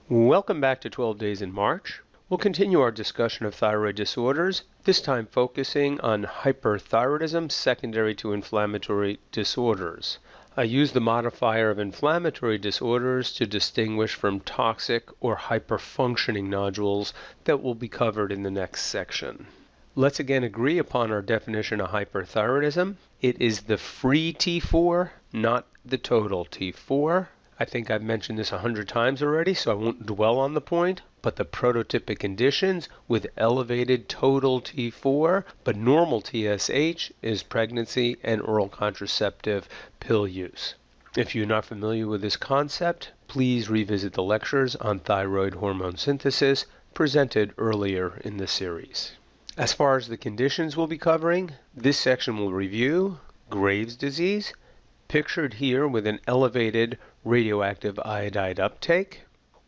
Welcome back to 12 Days in March. We'll continue our discussion of thyroid disorders, this time focusing on hyperthyroidism secondary to inflammatory disorders. I use the modifier of inflammatory disorders to distinguish from toxic or hyperfunctioning nodules that will be covered in the next section. Let's again agree upon our definition of hyperthyroidism. It is the free T4, not the total T4. I think I've mentioned this 100 times already, so I won't dwell on the point, but the prototypic conditions with elevated total T4, but normal TSH is pregnancy and oral contraceptive pill use. If you're not familiar with this concept, please revisit the lectures on thyroid hormone synthesis presented earlier in the series. As far as the conditions we'll be covering, this section will review Graves' disease, pictured here with an elevated radioactive iodide uptake.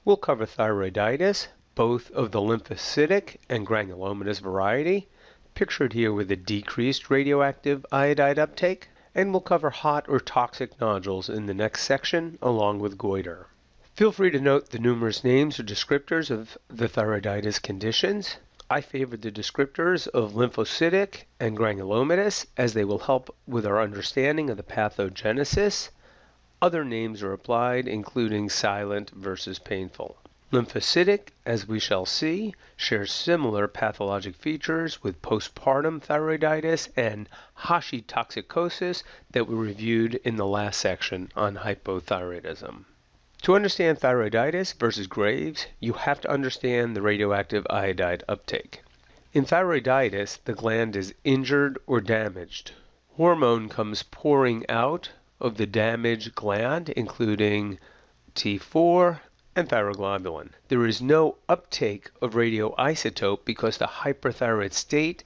We'll cover thyroiditis, both of the lymphocytic and granulomatous variety, pictured here with a decreased radioactive iodide uptake, and we'll cover hot or toxic nodules in the next section, along with goiter. Feel free to note the numerous names or descriptors of the thyroiditis conditions. I favor the descriptors of lymphocytic and granulomatous as they will help with our understanding of the pathogenesis. Other names are applied, including silent versus painful. Lymphocytic, as we shall see, shares similar pathologic features with postpartum thyroiditis and hashitoxicosis that we reviewed in the last section on hypothyroidism. To understand thyroiditis versus Graves', you have to understand the radioactive iodide uptake. In thyroiditis, the gland is injured or damaged. Hormone comes pouring out of the damaged gland, including T4 and thyroglobulin. There is no uptake of radioisotope because the hyperthyroid state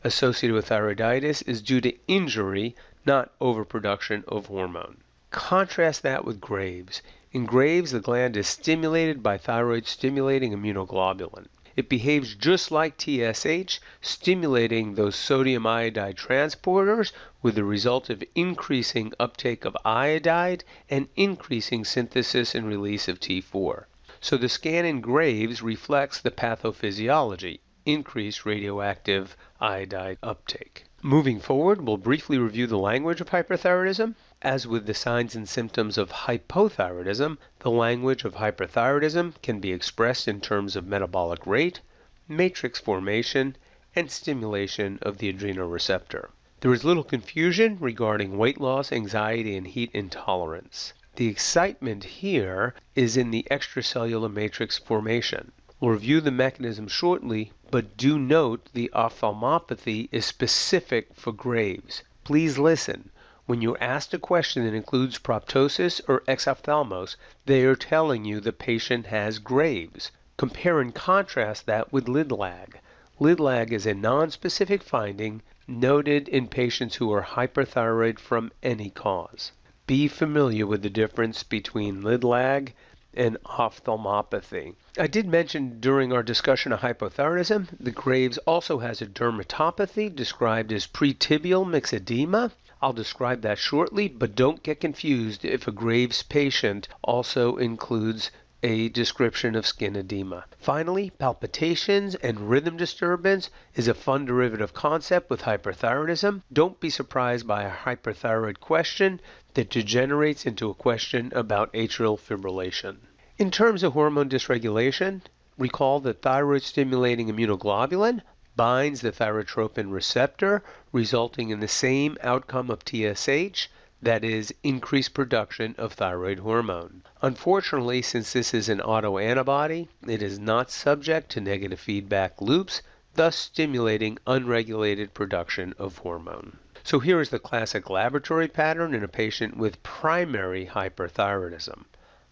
associated with thyroiditis is due to injury, not overproduction of hormone. Contrast that with Graves'. In Graves', the gland is stimulated by thyroid-stimulating immunoglobulin. It behaves just like TSH, stimulating those sodium iodide transporters with the result of increasing uptake of iodide and increasing synthesis and release of T4. So the scan in Graves' reflects the pathophysiology, increased radioactive iodide uptake. Moving forward, we'll briefly review the language of hyperthyroidism. As with the signs and symptoms of hypothyroidism, the language of hyperthyroidism can be expressed in terms of metabolic rate, matrix formation, and stimulation of the adrenal receptor. There is little confusion regarding weight loss, anxiety, and heat intolerance. The excitement here is in the extracellular matrix formation. We'll review the mechanism shortly, but do note the ophthalmopathy is specific for Graves'. Please listen. When you're asked a question that includes proptosis or exophthalmos, they are telling you the patient has Graves'. Compare and contrast that with lid lag. Lid lag is a nonspecific finding noted in patients who are hyperthyroid from any cause. Be familiar with the difference between lid lag and ophthalmopathy. I did mention during our discussion of hypothyroidism that Graves' also has a dermatopathy described as pretibial myxedema. I'll describe that shortly, but don't get confused if a Graves' patient also includes a description of skin edema. Finally, palpitations and rhythm disturbance is a fun derivative concept with hyperthyroidism. Don't be surprised by a hyperthyroid question that degenerates into a question about atrial fibrillation. In terms of hormone dysregulation, recall that thyroid-stimulating immunoglobulin binds the thyrotropin receptor, resulting in the same outcome of TSH, that is, increased production of thyroid hormone. Unfortunately, since this is an autoantibody, it is not subject to negative feedback loops, thus stimulating unregulated production of hormone. So here is the classic laboratory pattern in a patient with primary hyperthyroidism.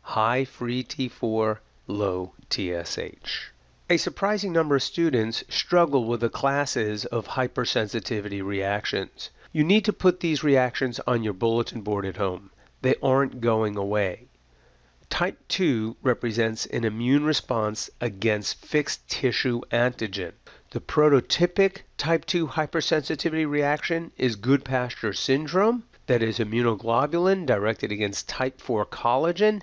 High free T4, low TSH. A surprising number of students struggle with the classes of hypersensitivity reactions. You need to put these reactions on your bulletin board at home. They aren't going away. Type 2 represents an immune response against fixed tissue antigen. The prototypic type 2 hypersensitivity reaction is Goodpasture syndrome, that is immunoglobulin directed against type 4 collagen.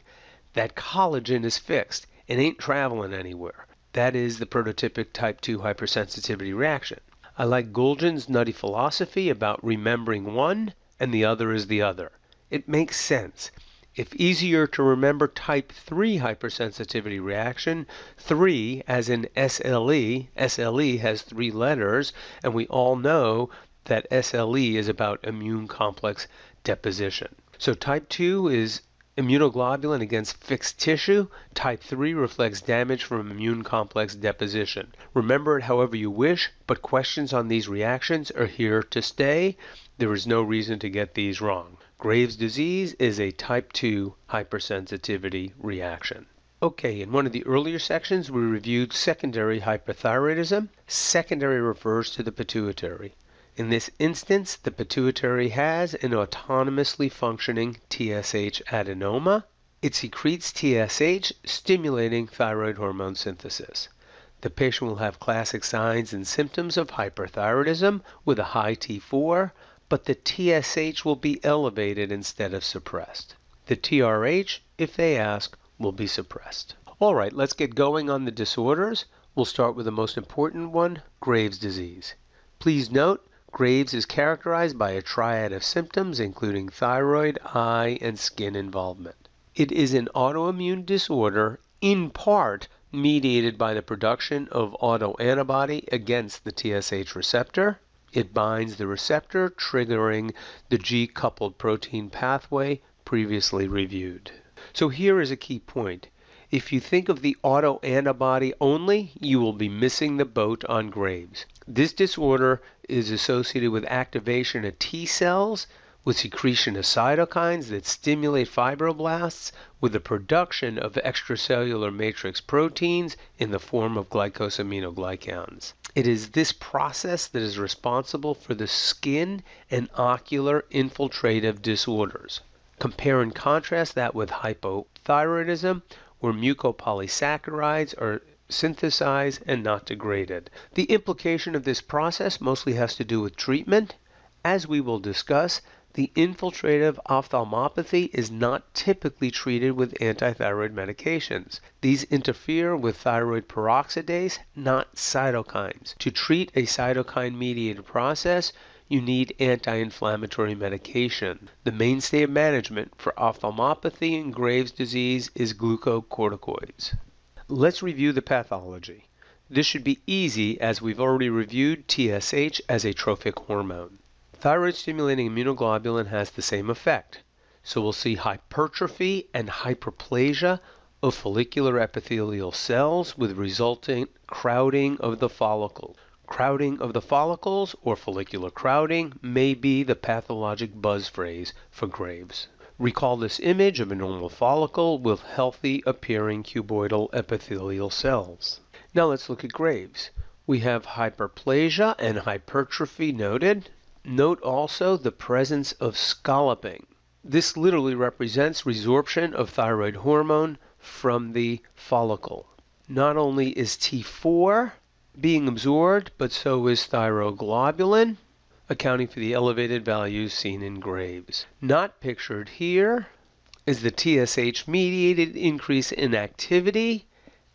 That collagen is fixed. and ain't traveling anywhere. That is the prototypic type 2 hypersensitivity reaction. I like Goulgen's nutty philosophy about remembering one and the other is the other. It makes sense. If easier to remember type 3 hypersensitivity reaction, 3 as in SLE, SLE has 3 letters, and we all know that SLE is about immune complex deposition. So type 2 is immunoglobulin against fixed tissue. Type 3 reflects damage from immune complex deposition. Remember it however you wish, but questions on these reactions are here to stay. There is no reason to get these wrong. Graves' disease is a type 2 hypersensitivity reaction. Okay, in one of the earlier sections we reviewed secondary hyperthyroidism. Secondary refers to the pituitary. In this instance, the pituitary has an autonomously functioning TSH adenoma. It secretes TSH, stimulating thyroid hormone synthesis. The patient will have classic signs and symptoms of hyperthyroidism with a high T4, but the TSH will be elevated instead of suppressed. The TRH, if they ask, will be suppressed. All right, let's get going on the disorders. We'll start with the most important one, Graves' disease. Please note, Graves is characterized by a triad of symptoms including thyroid, eye, and skin involvement. It is an autoimmune disorder in part mediated by the production of autoantibody against the TSH receptor. It binds the receptor, triggering the G-coupled protein pathway previously reviewed. So here is a key point. If you think of the autoantibody only, you will be missing the boat on Graves. This disorder is associated with activation of T cells, with secretion of cytokines that stimulate fibroblasts, with the production of extracellular matrix proteins in the form of glycosaminoglycans. It is this process that is responsible for the skin and ocular infiltrative disorders. Compare and contrast that with hypothyroidism, where mucopolysaccharides are synthesized and not degraded. The implication of this process mostly has to do with treatment. As we will discuss, the infiltrative ophthalmopathy is not typically treated with antithyroid medications. These interfere with thyroid peroxidase, not cytokines. To treat a cytokine-mediated process, you need anti-inflammatory medication. The mainstay of management for ophthalmopathy and Graves' disease is glucocorticoids. Let's review the pathology. This should be easy as we've already reviewed TSH as a trophic hormone. Thyroid-stimulating immunoglobulin has the same effect. So we'll see hypertrophy and hyperplasia of follicular epithelial cells with resultant crowding of the follicle. Crowding of the follicles, or follicular crowding, may be the pathologic buzz phrase for Graves. Recall this image of a normal follicle with healthy appearing cuboidal epithelial cells. Now let's look at Graves. We have hyperplasia and hypertrophy noted. Note also the presence of scalloping. This literally represents resorption of thyroid hormone from the follicle. Not only is T4 being absorbed, but so is thyroglobulin, accounting for the elevated values seen in Graves. Not pictured here is the TSH-mediated increase in activity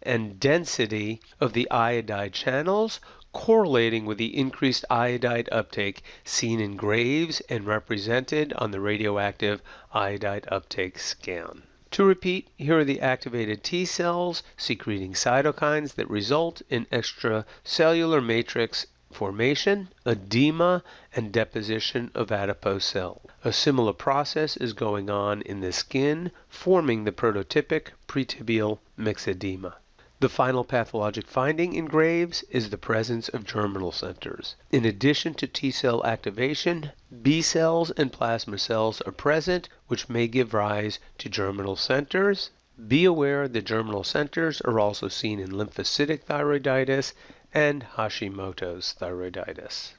and density of the iodide channels, correlating with the increased iodide uptake seen in Graves and represented on the radioactive iodide uptake scan. To repeat, here are the activated T cells secreting cytokines that result in extracellular matrix formation, edema, and deposition of adipose cells. A similar process is going on in the skin, forming the prototypic pretibial myxedema. The final pathologic finding in Graves is the presence of germinal centers. In addition to T cell activation, B cells and plasma cells are present, which may give rise to germinal centers. Be aware that germinal centers are also seen in lymphocytic thyroiditis and Hashimoto's thyroiditis.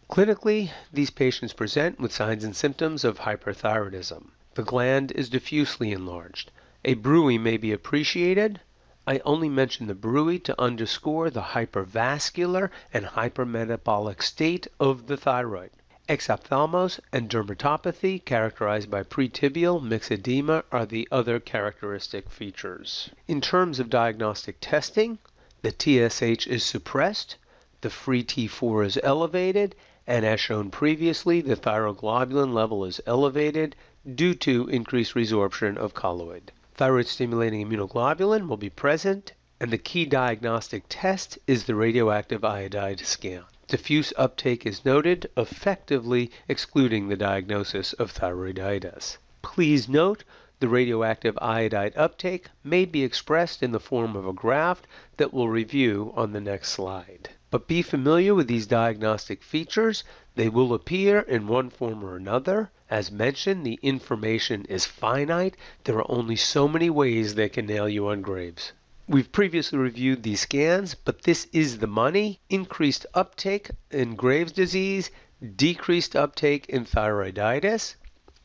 Clinically, these patients present with signs and symptoms of hyperthyroidism. The gland is diffusely enlarged. A bruit may be appreciated. I only mention the bruit to underscore the hypervascular and hypermetabolic state of the thyroid. Exophthalmos and dermatopathy, characterized by pretibial myxedema, are the other characteristic features. In terms of diagnostic testing, the TSH is suppressed, the free T4 is elevated, and as shown previously, the thyroglobulin level is elevated due to increased resorption of colloid. Thyroid-stimulating immunoglobulin will be present, and the key diagnostic test is the radioactive iodide scan. Diffuse uptake is noted, effectively excluding the diagnosis of thyroiditis. Please note, the radioactive iodide uptake may be expressed in the form of a graph that we'll review on the next slide. But be familiar with these diagnostic features. They will appear in one form or another. As mentioned, the information is finite. There are only so many ways they can nail you on Graves. We've previously reviewed these scans, but this is the money. Increased uptake in Graves' disease, decreased uptake in thyroiditis.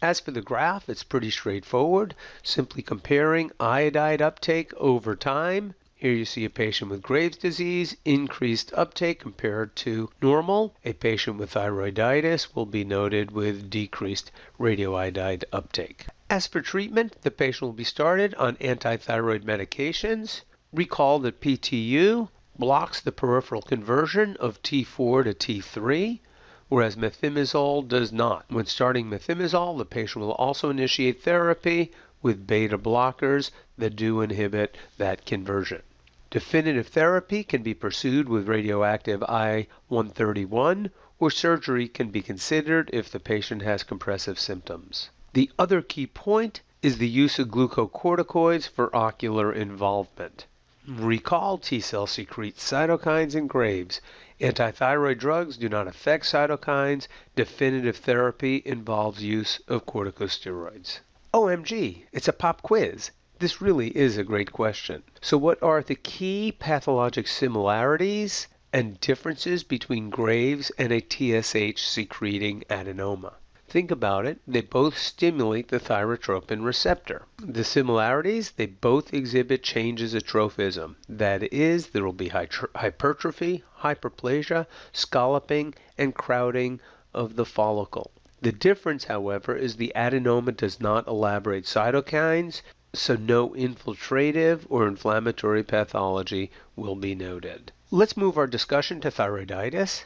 As for the graph, it's pretty straightforward, simply comparing iodide uptake over time. Here you see a patient with Graves' disease, increased uptake compared to normal. A patient with thyroiditis will be noted with decreased radioiodide uptake. As for treatment, the patient will be started on antithyroid medications. Recall that PTU blocks the peripheral conversion of T4 to T3, whereas methimazole does not. When starting methimazole, the patient will also initiate therapy with beta blockers that do inhibit that conversion. Definitive therapy can be pursued with radioactive I-131, or surgery can be considered if the patient has compressive symptoms. The other key point is the use of glucocorticoids for ocular involvement. Recall, T-cells secrete cytokines in Graves. Antithyroid drugs do not affect cytokines. Definitive therapy involves use of corticosteroids. OMG, it's a pop quiz. This really is a great question. So what are the key pathologic similarities and differences between Graves and a TSH-secreting adenoma? Think about it. They both stimulate the thyrotropin receptor. The similarities, they both exhibit changes of trophism. That is, there will be hypertrophy, hyperplasia, scalloping, and crowding of the follicle. The difference, however, is the adenoma does not elaborate cytokines, so no infiltrative or inflammatory pathology will be noted. Let's move our discussion to thyroiditis.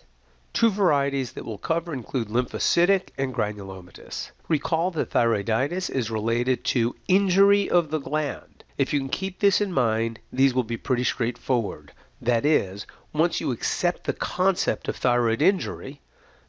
Two varieties that we'll cover include lymphocytic and granulomatous. Recall that thyroiditis is related to injury of the gland. If you can keep this in mind, these will be pretty straightforward. That is, once you accept the concept of thyroid injury,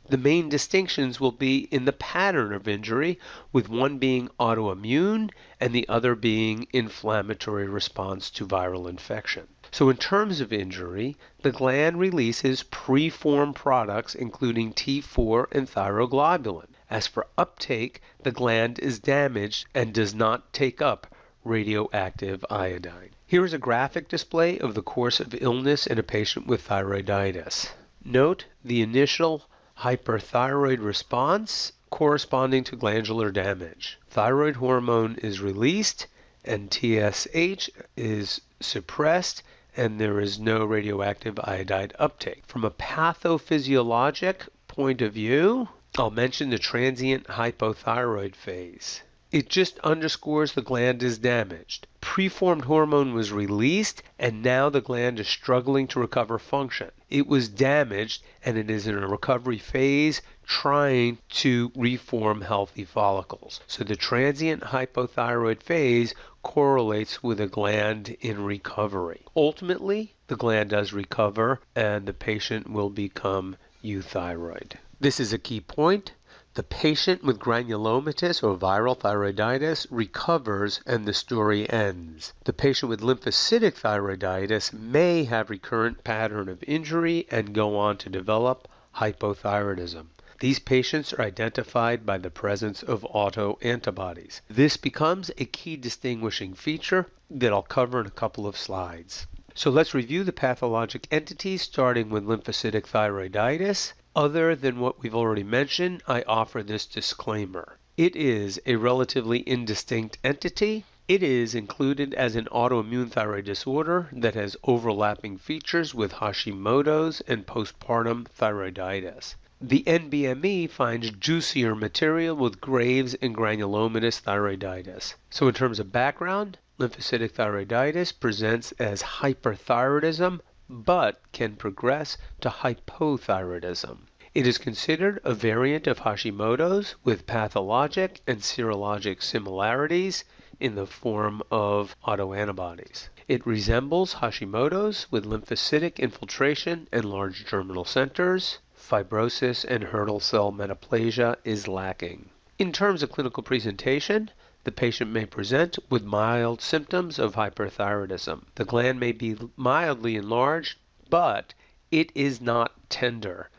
the main distinctions will be in the pattern of injury, with one being autoimmune and the other being inflammatory response to viral infection. So in terms of injury, the gland releases preformed products including T4 and thyroglobulin. As for uptake, the gland is damaged and does not take up radioactive iodine. Here is a graphic display of the course of illness in a patient with thyroiditis. Note the initial hyperthyroid response corresponding to glandular damage. Thyroid hormone is released and TSH is suppressed, and there is no radioactive iodide uptake. From a pathophysiologic point of view, I'll mention the transient hypothyroid phase. It just underscores the gland is damaged. Preformed hormone was released, and now the gland is struggling to recover function. It was damaged, and it is in a recovery phase trying to reform healthy follicles. So the transient hypothyroid phase correlates with a gland in recovery. Ultimately, the gland does recover, and the patient will become euthyroid. This is a key point. The patient with granulomatous or viral thyroiditis recovers and the story ends. The patient with lymphocytic thyroiditis may have recurrent pattern of injury and go on to develop hypothyroidism. These patients are identified by the presence of autoantibodies. This becomes a key distinguishing feature that I'll cover in a couple of slides. So let's review the pathologic entities, starting with lymphocytic thyroiditis. Other than what we've already mentioned, I offer this disclaimer. It is a relatively indistinct entity. It is included as an autoimmune thyroid disorder that has overlapping features with Hashimoto's and postpartum thyroiditis. The NBME finds juicier material with Graves' and granulomatous thyroiditis. So in terms of background, lymphocytic thyroiditis presents as hyperthyroidism, but can progress to hypothyroidism. It is considered a variant of Hashimoto's with pathologic and serologic similarities in the form of autoantibodies. It resembles Hashimoto's with lymphocytic infiltration and large germinal centers. Fibrosis and Hurdle cell metaplasia is lacking. In terms of clinical presentation, the patient may present with mild symptoms of hyperthyroidism. The gland may be mildly enlarged, but it is not tender.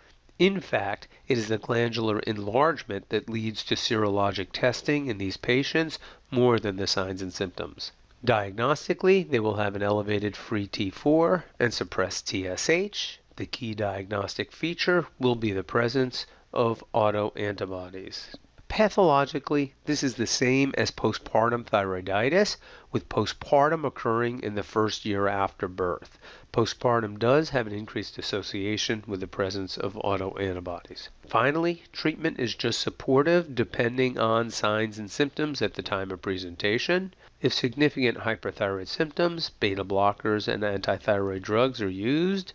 In fact, it is the glandular enlargement that leads to serologic testing in these patients more than the signs and symptoms. Diagnostically, they will have an elevated free T4 and suppressed TSH. The key diagnostic feature will be the presence of autoantibodies. Pathologically, this is the same as postpartum thyroiditis, with postpartum occurring in the first year after birth. Postpartum does have an increased association with the presence of autoantibodies. Finally, treatment is just supportive depending on signs and symptoms at the time of presentation. If significant hyperthyroid symptoms, beta blockers and antithyroid drugs are used.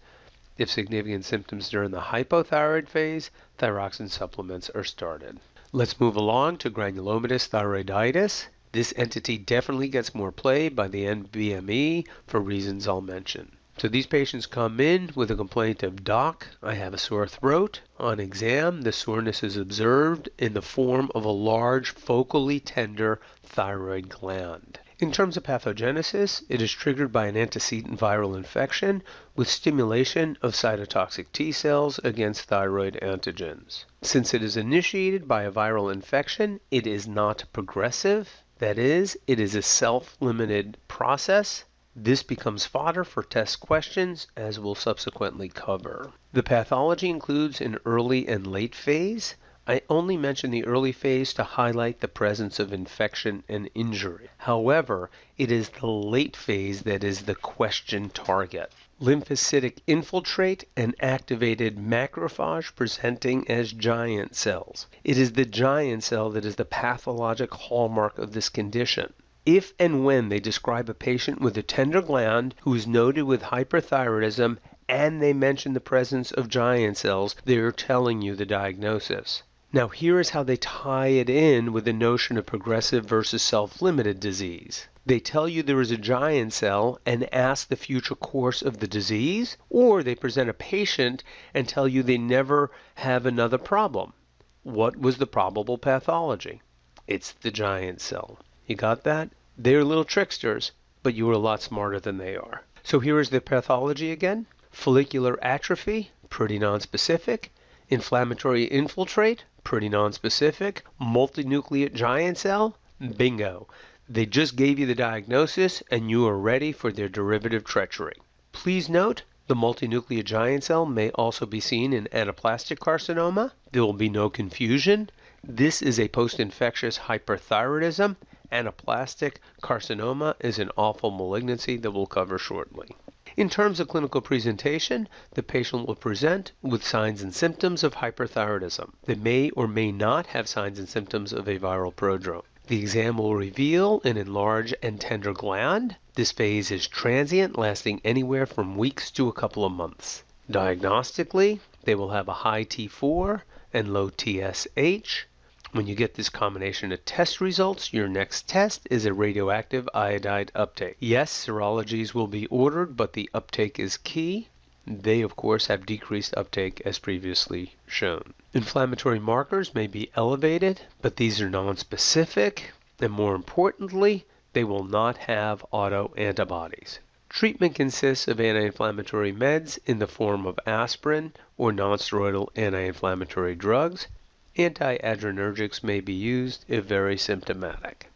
If significant symptoms during the hypothyroid phase, thyroxine supplements are started. Let's move along to granulomatous thyroiditis. This entity definitely gets more play by the NBME for reasons I'll mention. So these patients come in with a complaint of doc, I have a sore throat. On exam, the soreness is observed in the form of a large focally tender thyroid gland. In terms of pathogenesis, it is triggered by an antecedent viral infection with stimulation of cytotoxic T cells against thyroid antigens. Since it is initiated by a viral infection, it is not progressive. That is, it is a self-limited process. This becomes fodder for test questions, as we'll subsequently cover. The pathology includes an early and late phase. I only mention the early phase to highlight the presence of infection and injury. However, it is the late phase that is the question target. Lymphocytic infiltrate and activated macrophage presenting as giant cells. It is the giant cell that is the pathologic hallmark of this condition. If and when they describe a patient with a tender gland who is noted with hyperthyroidism and they mention the presence of giant cells, they are telling you the diagnosis. Now here is how they tie it in with the notion of progressive versus self-limited disease. They tell you there is a giant cell and ask the future course of the disease, or they present a patient and tell you they never have another problem. What was the probable pathology? It's the giant cell. You got that? They're little tricksters, but you are a lot smarter than they are. So here is the pathology again. Follicular atrophy, pretty nonspecific. Inflammatory infiltrate, pretty nonspecific. Multinucleate giant cell, bingo. They just gave you the diagnosis and you are ready for their derivative treachery. Please note, the multinucleate giant cell may also be seen in anaplastic carcinoma. There will be no confusion. This is a post-infectious hyperthyroidism. Anaplastic carcinoma is an awful malignancy that we'll cover shortly. In terms of clinical presentation, the patient will present with signs and symptoms of hyperthyroidism. They may or may not have signs and symptoms of a viral prodrome. The exam will reveal an enlarged and tender gland. This phase is transient, lasting anywhere from weeks to a couple of months. Diagnostically, they will have a high T4 and low TSH. When you get this combination of test results, your next test is a radioactive iodide uptake. Yes, serologies will be ordered, but the uptake is key. They, of course, have decreased uptake as previously shown. Inflammatory markers may be elevated, but these are nonspecific, and more importantly, they will not have autoantibodies. Treatment consists of anti-inflammatory meds in the form of aspirin or nonsteroidal anti-inflammatory drugs. Anti-adrenergics may be used if very symptomatic.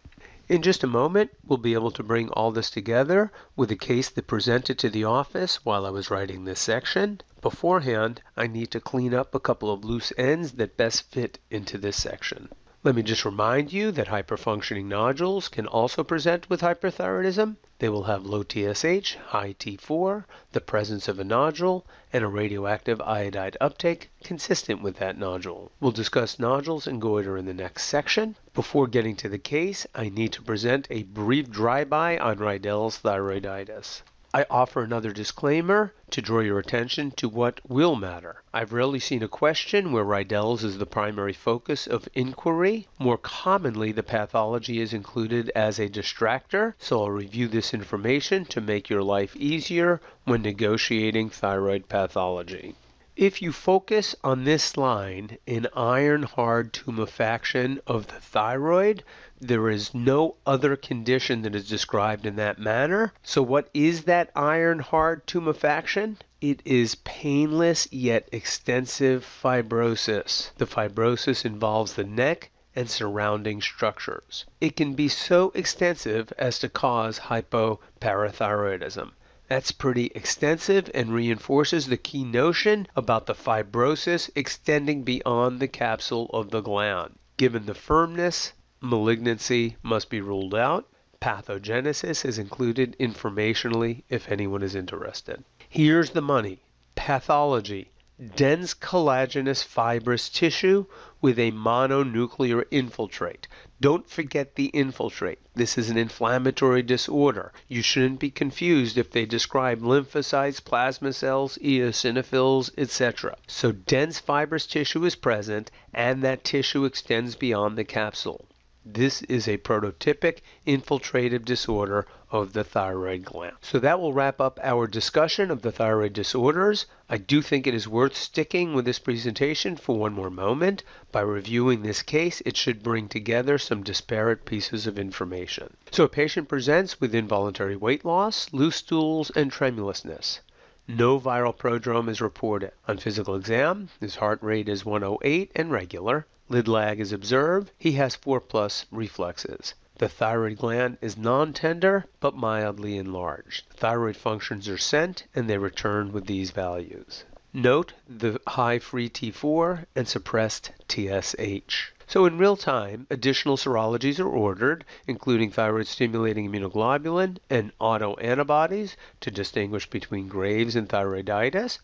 In just a moment, we'll be able to bring all this together with a case that presented to the office while I was writing this section. Beforehand, I need to clean up a couple of loose ends that best fit into this section. Let me just remind you that hyperfunctioning nodules can also present with hyperthyroidism. They will have low TSH, high T4, the presence of a nodule, and a radioactive iodide uptake consistent with that nodule. We'll discuss nodules and goiter in the next section. Before getting to the case, I need to present a brief drive-by on Rydell's thyroiditis. I offer another disclaimer to draw your attention to what will matter. I've rarely seen a question where Rydell's is the primary focus of inquiry. More commonly, the pathology is included as a distractor, so I'll review this information to make your life easier when negotiating thyroid pathology. If you focus on this line in iron-hard tumefaction of the thyroid, there is no other condition that is described in that manner. So what is that iron-hard tumefaction? It is painless yet extensive fibrosis. The fibrosis involves the neck and surrounding structures. It can be so extensive as to cause hypoparathyroidism. That's pretty extensive and reinforces the key notion about the fibrosis extending beyond the capsule of the gland. Given the firmness, malignancy must be ruled out. Pathogenesis is included informationally if anyone is interested. Here's the money. Pathology. Dense collagenous fibrous tissue with a mononuclear infiltrate. Don't forget the infiltrate. This is an inflammatory disorder. You shouldn't be confused if they describe lymphocytes, plasma cells, eosinophils, etc. So dense fibrous tissue is present, and that tissue extends beyond the capsule. This is a prototypic infiltrative disorder of the thyroid gland. So that will wrap up our discussion of the thyroid disorders. I do think it is worth sticking with this presentation for one more moment. By reviewing this case, it should bring together some disparate pieces of information. So a patient presents with involuntary weight loss, loose stools, and tremulousness. No viral prodrome is reported. On physical exam, his heart rate is 108 and regular. Lid lag is observed. He has 4+ reflexes. The thyroid gland is non-tender but mildly enlarged. Thyroid functions are sent and they return with these values. Note the high free T4 and suppressed TSH. So in real time, additional serologies are ordered, including thyroid-stimulating immunoglobulin and autoantibodies to distinguish between Graves and thyroiditis.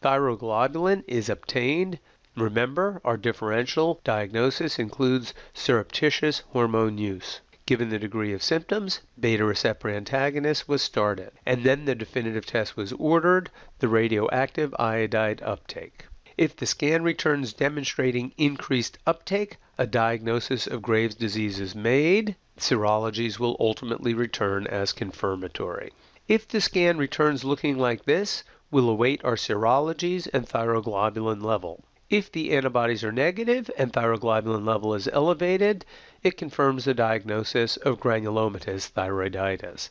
Thyroglobulin is obtained. Remember, our differential diagnosis includes surreptitious hormone use. Given the degree of symptoms, beta receptor antagonist was started, and then the definitive test was ordered, the radioactive iodide uptake. If the scan returns demonstrating increased uptake, a diagnosis of Graves' disease is made. Serologies will ultimately return as confirmatory. If the scan returns looking like this, we'll await our serologies and thyroglobulin level. If the antibodies are negative and thyroglobulin level is elevated, it confirms the diagnosis of granulomatous thyroiditis.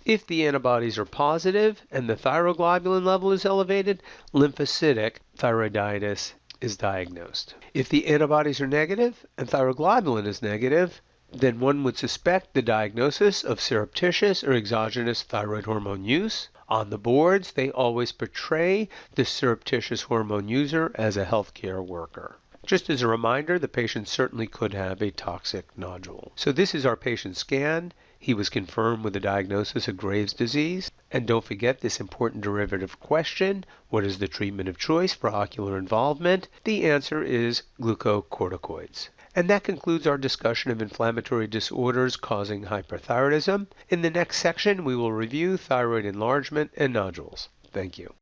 If the antibodies are positive and the thyroglobulin level is elevated, lymphocytic thyroiditis is diagnosed. If the antibodies are negative and thyroglobulin is negative, then one would suspect the diagnosis of surreptitious or exogenous thyroid hormone use. On the boards, they always portray the surreptitious hormone user as a healthcare worker. Just as a reminder, the patient certainly could have a toxic nodule. So this is our patient scan. He was confirmed with a diagnosis of Graves' disease. And don't forget this important derivative question: what is the treatment of choice for ocular involvement? The answer is glucocorticoids. And that concludes our discussion of inflammatory disorders causing hyperthyroidism. In the next section, we will review thyroid enlargement and nodules. Thank you.